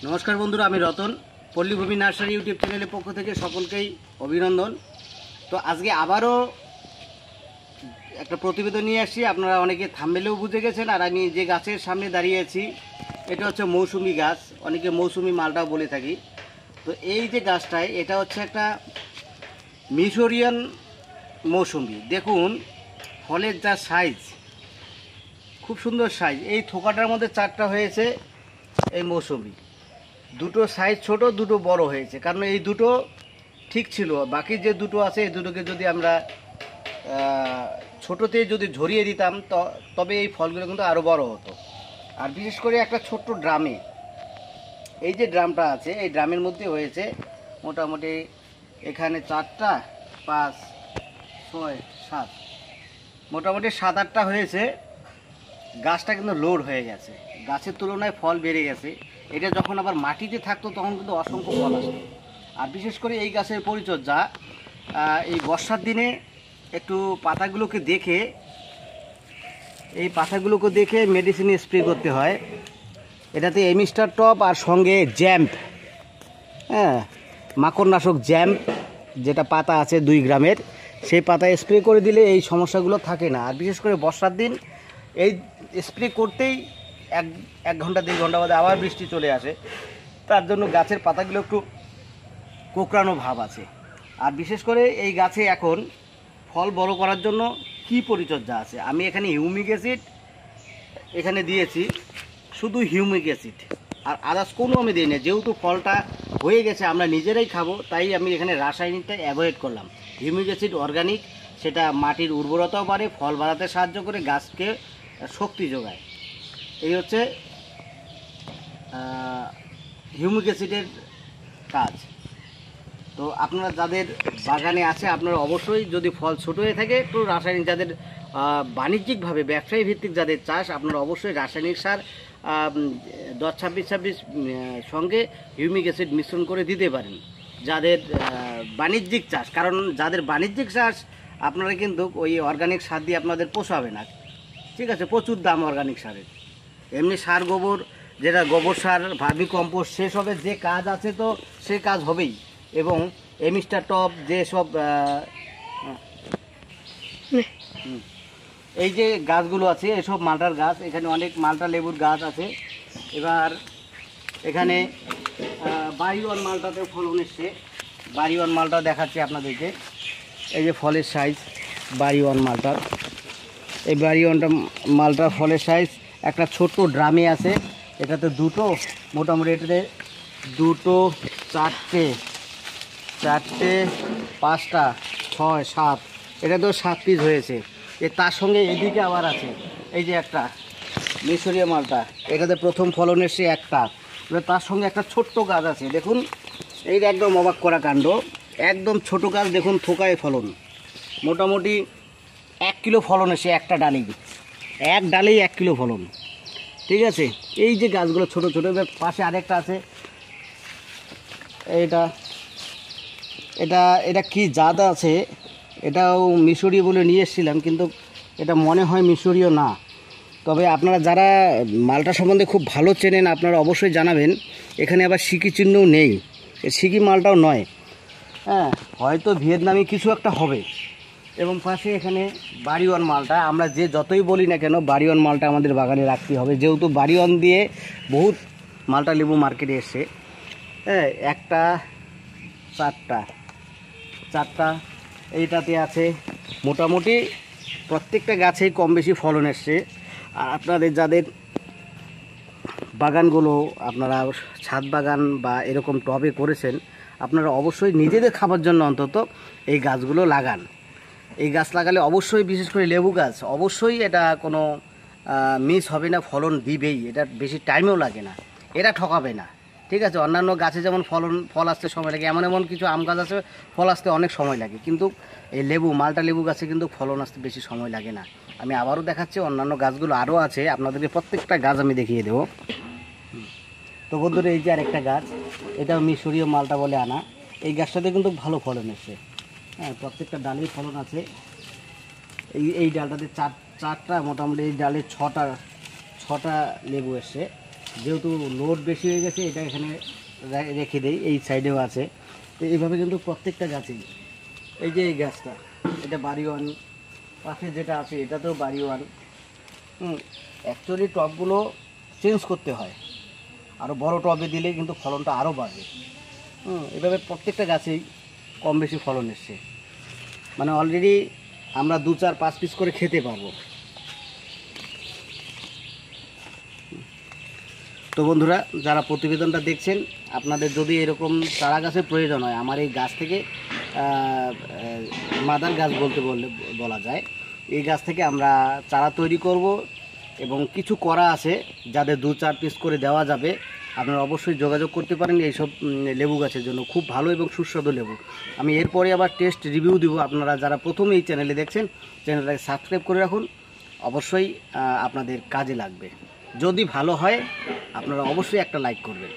নমস্কার বন্ধুরা, আমি রতন। পল্লীভূমি নার্সারি ইউটিউব চ্যানেলের পক্ষ থেকে সকলকেই অভিনন্দন। তো আজকে আবারও একটা প্রতিবেদন নিয়ে আসছি। আপনারা অনেকে থাম্বনেলেও বুঝে গেছেন। আর আমি যে গাছের সামনে দাঁড়িয়ে আছি এটা হচ্ছে মৌসুমি গাছ, অনেকে মৌসুমি মালটাও বলে থাকি। তো এই যে গাছটায়, এটা হচ্ছে একটা মিশরিয়ান মৌসুমি। দেখুন ফলের যা সাইজ, খুব সুন্দর সাইজ। এই থোকাটার মধ্যে চারটা হয়েছে এই মৌসুমি। দুটো সাইজ ছোট, দুটো বড় হয়েছে, কারণ এই দুটো ঠিক ছিল। বাকি যে দুটো আছে এই দুটোকে যদি আমরা ছোটোতে যদি ঝরিয়ে দিতাম তবে এই ফলগুলো কিন্তু আরও বড় হতো। আর বিশেষ করে একটা ছোট্ট ড্রামে, এই যে ড্রামটা আছে এই ড্রামের মধ্যে হয়েছে মোটামুটি এখানে 4টা 5 6 7 মোটামুটি 7-8টা হয়েছে। গাছটা কিন্তু লোড হয়ে গেছে, গাছের তুলনায় ফল বেড়ে গেছে। এটা যখন আবার মাটিতে থাকতো তখন কিন্তু অসংখ্য ফল আসতো। আর বিশেষ করে এই গাছের পরিচর্যা, এই বর্ষার দিনে একটু পাতাগুলোকে দেখে মেডিসিন স্প্রে করতে হয়। এটাতে এমিস্টার টপ আর সঙ্গে জ্যাম্প, মাকড়নাশক জ্যাম্প যেটা পাতা আছে 2 গ্রামের, সেই পাতা স্প্রে করে দিলে এই সমস্যাগুলো থাকে না। আর বিশেষ করে বর্ষার দিন এই স্প্রে করতেই এক ঘন্টা 2 ঘন্টা বাদে আবার বৃষ্টি চলে আসে, তার জন্য গাছের পাতাগুলো একটু কোঁকড়ানো ভাব আছে। আর বিশেষ করে এই গাছে এখন ফল বড় করার জন্য কি পরিচর্যা আছে, আমি এখানে হিউমিক অ্যাসিড এখানে দিয়েছি, শুধু হিউমিক অ্যাসিড, আর আদার্স কোনো আমি দিই না। যেহেতু ফলটা হয়ে গেছে আমরা নিজেরাই খাবো, তাই আমি এখানে রাসায়নিকটা অ্যাভয়েড করলাম। হিউমিক অ্যাসিড অর্গানিক, সেটা মাটির উর্বরতাও বাড়ে, ফল বাড়াতে সাহায্য করে, গাছকে শক্তি যোগায়। এই হচ্ছে হিউমিক অ্যাসিডের কাজ। তো আপনারা যাদের বাগানে আছে আপনারা অবশ্যই, যদি ফল ছোট হয়ে থাকে একটু রাসায়নিক, যাদের বাণিজ্যিকভাবে ব্যবসায়ী ভিত্তিক যাদের চাষ, আপনারা অবশ্যই রাসায়নিক সার 10-26-26 সঙ্গে হিউমিক অ্যাসিড মিশ্রণ করে দিতে পারেন যাদের বাণিজ্যিক চাষ। কারণ যাদের বাণিজ্যিক চাষ আপনারা কিন্তু ওই অর্গানিক সার দিয়ে আপনাদের পোষাবে না, ঠিক আছে? প্রচুর দাম অর্গানিক সারের। এমনি সার গোবর, যেটা গোবর সার, ভার্মি কম্পোস্ট, সেসবের যে কাজ আছে তো সে কাজ হবেই। এবং এমিস্টার টপ যেসব এই যে গাছগুলো আছে এসব মালটার গাছ, এখানে অনেক মালটা লেবুর গাছ আছে। এবার এখানে বাড়িওয়ান মালটাতে ফলন এসছে। বাড়িওয়ান মালটা দেখাচ্ছি আপনাদেরকে। এই যে ফলের সাইজ বাড়িওয়ান মালটার, এই বাড়িওয়ানটা মালটার ফলের সাইজ একটা ছোট্ট ড্রামে আছে। এটাতে দুটো, মোটামুটি এটাতে 2 4 4 5টা 6 7, এটা তো 7 পিস হয়েছে। তার সঙ্গে এদিকে আবার আছে এই যে একটা মিশরীয় মালটা, এটাতে প্রথম ফলন এসছে একটা। তার সঙ্গে একটা ছোট্ট গাছ আছে, দেখুন এই একদম অবাক করা কাণ্ড, একদম ছোট গাছ। দেখুন থোকায় ফলন, মোটামুটি 1 কিলো ফলন এসে একটা ডালেই, এক ডালেই 1 কিলো ফলন, ঠিক আছে? এই যে গাছগুলো ছোট ছোট। এবার পাশে আরেকটা আছে, এটা এটা এটা কি জাত আছে, এটাও মিশরীয় বলে নিয়ে এসেছিলাম, কিন্তু এটা মনে হয় মিশরীয় না। তবে আপনারা যারা মালটা সম্বন্ধে খুব ভালো চেনেন আপনারা অবশ্যই জানাবেন। এখানে আবার সিকি চিহ্নও নেই, সিকি মালটাও নয়, হয়তো ভিয়েতনামি কিছু একটা হবে। এবং পাশে এখানে বাড়িওয়ান মালটা, আমরা যে যতই বলি না কেন বাড়িওয়ান মালটা আমাদের বাগানে রাখতে হবে, যেহেতু বাড়িওয়ান দিয়ে বহুত মালটা লেবু মার্কেটে এসছে। একটা 4টা এইটাতে আছে। মোটামুটি প্রত্যেকটা গাছেই কম বেশি ফলন এসছে। আর আপনাদের যাদের বাগানগুলো আপনারা ছাদ বাগান বা এরকম টবে করেছেন, আপনারা অবশ্যই নিজেদের খাবার জন্য অন্তত এই গাছগুলো লাগান। এই গাছ লাগালে অবশ্যই, বিশেষ করে লেবু গাছ, অবশ্যই এটা কোনো মিস হবে না, ফলন দিবেই। এটা বেশি টাইমও লাগে না, এটা ঠকাবে না, ঠিক আছে? অন্যান্য গাছে যেমন ফল আসতে সময় লাগে, এমন কিছু আম গাছ আছে ফল আসতে অনেক সময় লাগে, কিন্তু এই মালটা লেবু গাছে কিন্তু ফলন আসতে বেশি সময় লাগে না। আমি আবারও দেখাচ্ছি, অন্যান্য গাছগুলো আরও আছে, আপনাদেরকে প্রত্যেকটা গাছ আমি দেখিয়ে দেবো। তো বন্ধুরা এই যে আরেকটা গাছ, এটাও মিশরীয় মালটা বলে আনা। এই গাছটাতে কিন্তু ভালো ফলন এসছে, প্রত্যেকটা ডালেই ফলন আছে। এই ডালটাতে 4টা, মোটামুটি এই ডালে 6টা লেবু এসছে। যেহেতু লোড বেশি হয়ে গেছে এটা এখানে রেখে দেই, এই সাইডেও আছে। তো এইভাবে কিন্তু প্রত্যেকটা গাছেই, এই যে এই গাছটা এটা বাড়ি ওয়ান, পাশে যেটা আছে এটাতেও বাড়ি ওয়ান। অ্যাকচুয়ালি টবগুলো চেঞ্জ করতে হয়, আরও বড় টবে দিলে কিন্তু ফলনটা আরও বাড়বে। এভাবে প্রত্যেকটা গাছেই কম বেশি ফলন এসছে, মানে অলরেডি আমরা 2, 4, 5 পিস করে খেতে পারবো। তো বন্ধুরা, যারা প্রতিবেদনটা দেখছেন, আপনাদের যদি এরকম চারা গাছের প্রয়োজন হয়, আমার এই গাছ থেকে মাদার গাছ বলা যায়, এই গাছ থেকে আমরা চারা তৈরি করব এবং কিছু করা আছে যাদের 2, 4 পিস করে দেওয়া যাবে। আপনারা অবশ্যই যোগাযোগ করতে পারেন এইসব লেবু গাছের জন্য। খুব ভালো এবং সুস্বাদু লেবু। আমি এরপরে আবার টেস্ট রিভিউ দিব। আপনারা যারা প্রথম এই চ্যানেলে দেখছেন, চ্যানেলটাকে সাবস্ক্রাইব করে রাখুন, অবশ্যই আপনাদের কাজে লাগবে। যদি ভালো হয় আপনারা অবশ্যই একটা লাইক করবেন।